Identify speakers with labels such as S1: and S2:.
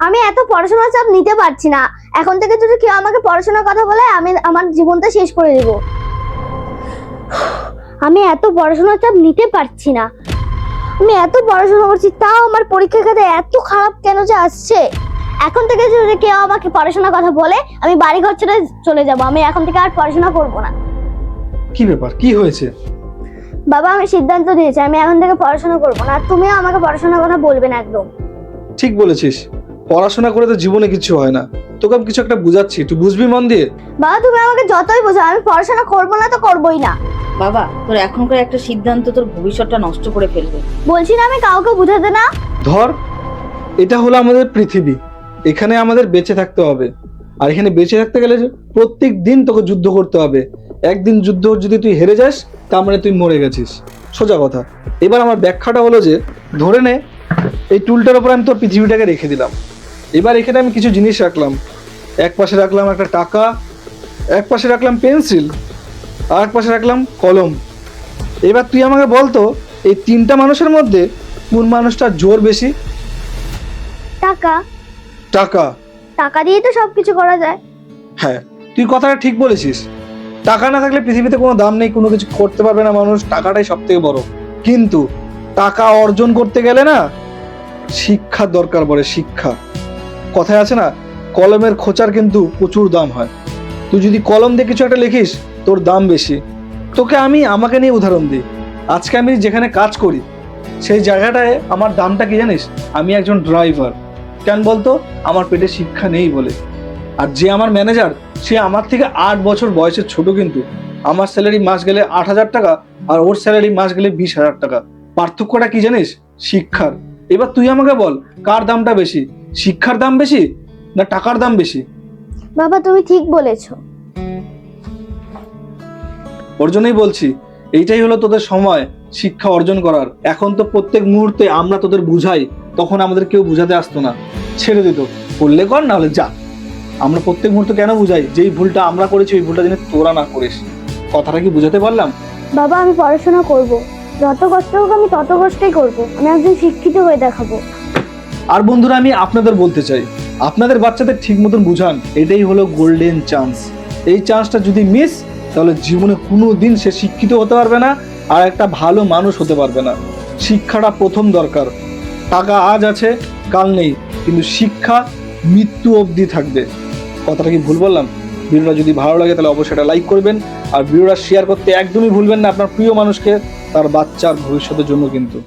S1: আমি এত পড়াশোনার চাপ নিতে পারছি না। এখন থেকে যদি কেউ আমাকে পড়াশোনার কথা বলে আমি আমার জীবনটা শেষ করে দেব। আমি এত পড়াশোনার চাপ নিতে পারছি না। আমি এত পড়াশোনা করছি তাও আমার পরীক্ষার খাতা এত খারাপ কেন যে আসছে। এখন থেকে যদি কেউ আমাকে পড়াশোনার কথা বলে আমি বাড়ি ঘর ছেড়ে চলে যাব। আমি এখন থেকে আর পড়াশোনা করব না।
S2: কি ব্যাপার, কি হয়েছে?
S1: বাবা, আমি সিদ্ধান্ত নিয়েছি আমি এখন থেকে পড়াশোনা করব না। আর তুমিও আমাকে পড়াশোনার কথা বলবে না একদম।
S2: ঠিক বলেছিস, পড়াশোনা করে তো জীবনে কিছু হয় না। তোকে আমি কিছু একটা বুঝাচ্ছি, তুই বুঝবি মন দিয়ে।
S1: বাবা, তুমি আমাকে যতই বোঝাও আমি পড়াশোনা করব না তো করবই না।
S3: বাবা, তোর এখনকার একটা সিদ্ধান্ত তোর ভবিষ্যৎটা নষ্ট করে ফেলবে।
S1: বলছি না আমি কাউকে বুঝাতে না।
S2: ধর, এটা হলো আমাদের পৃথিবী, এখানে আমাদের বেঁচে থাকতে হবে। আর এখানে বেঁচে থাকতে গেলে প্রত্যেক দিন তোকে যুদ্ধ করতে হবে। একদিন যুদ্ধ যদি তুই হেরে যাস তার মানে তুই মরে গেছিস, সোজা কথা। এবার আমার ব্যাখ্যাটা হলো যে, ধরে নে এই টুলটার উপর আমি তোর পৃথিবীটাকে রেখে দিলাম। এবার এখানে আমি কিছু জিনিস রাখলাম। এক পাশে রাখলাম একটা টাকা, এক পাশে রাখলাম পেন্সিল, আর এক পাশে রাখলাম কলম। এবার তুই আমাকে বলতো এই তিনটা মানুষের মধ্যে কোন মানুষটার জোর বেশি?
S1: টাকা।
S2: টাকা।
S1: টাকা দিয়ে তো সবকিছু করা যায়।
S2: হ্যাঁ, তুই কথাটা ঠিক বলেছিস। টাকা না থাকলে পৃথিবীতে কোনো দাম নেই, কোনো কিছু করতে পারবে না মানুষ। টাকাটাই সব থেকে বড়। কিন্তু টাকা অর্জন করতে গেলে না শিক্ষার দরকার পড়ে। শিক্ষা, কথায় আছে না, কলমের খোঁচার কিন্তু প্রচুর দাম হয়। তুই যদি কলম দিয়ে কিছু একটা লিখিস তোর দাম বেশি। তোকে আমি আমাকে নিয়ে উদাহরণ দিই। আজকে আমি যেখানে কাজ করি সেই জায়গাটায় আমার দামটা কি জানিস? আমি একজন ড্রাইভার। কেন বলতো? আমার পেটে শিক্ষা নেই বলে। আর যে আমার ম্যানেজার সে আমার থেকে 8 বছর বয়সের ছোট, কিন্তু আমার স্যালারি মাস গেলে 8,000 টাকা আর ওর স্যালারি মাস গেলে 20,000 টাকা। পার্থক্যটা কি জানিস? শিক্ষার। এবার তুই আমাকে বল, কার দামটা বেশি? শিক্ষার দাম বেশি না টাকার দাম বেশি?
S1: বাবা, তুমি ঠিক বলেছো।
S2: ওর জন্যই বলছি, এইটাই হলো তোদের সময় শিক্ষা অর্জন করার। এখন তো প্রত্যেক মুহূর্তে আমরা তোদের বুঝাই, তখন আমাদের কেউ বুঝাতে আসতো না, ছেড়ে দিত, করলে কর না হলে যা। আমরা প্রত্যেক মুহূর্তে কেন বুঝাই? যেই ভুলটা আমরা করেছি ওই ভুলটা যেন তোরা না করিস। কথাটা কি বুঝাতে পারলাম?
S1: বাবা, আমি পড়াশোনা করব। যত কষ্ট হোক আমি তত কষ্টই করব। আমি একজন শিক্ষিত হয়ে দেখাবো।
S2: আর বন্ধুরা, আমি আপনাদের বলতে চাই, আপনাদের বাচ্চাদের ঠিক মতন বুঝান। এটাই হলো গোল্ডেন চান্স। এই চান্সটা যদি মিস, তাহলে জীবনে কোনো দিন সে শিক্ষিত হতে পারবে না আর একটা ভালো মানুষ হতে পারবে না। শিক্ষাটা প্রথম দরকার। টাকা আজ আছে কাল নেই, কিন্তু শিক্ষা মৃত্যু অবধি থাকবে। কথাটা কি ভুল বললাম? ভিডিওটা যদি ভালো লাগে তাহলে অবশ্যই এটা লাইক করবেন, আর ভিডিওটা শেয়ার করতে একদমই ভুলবেন না আপনার প্রিয় মানুষকে, তার বাচ্চার ভবিষ্যতের জন্য কিন্তু।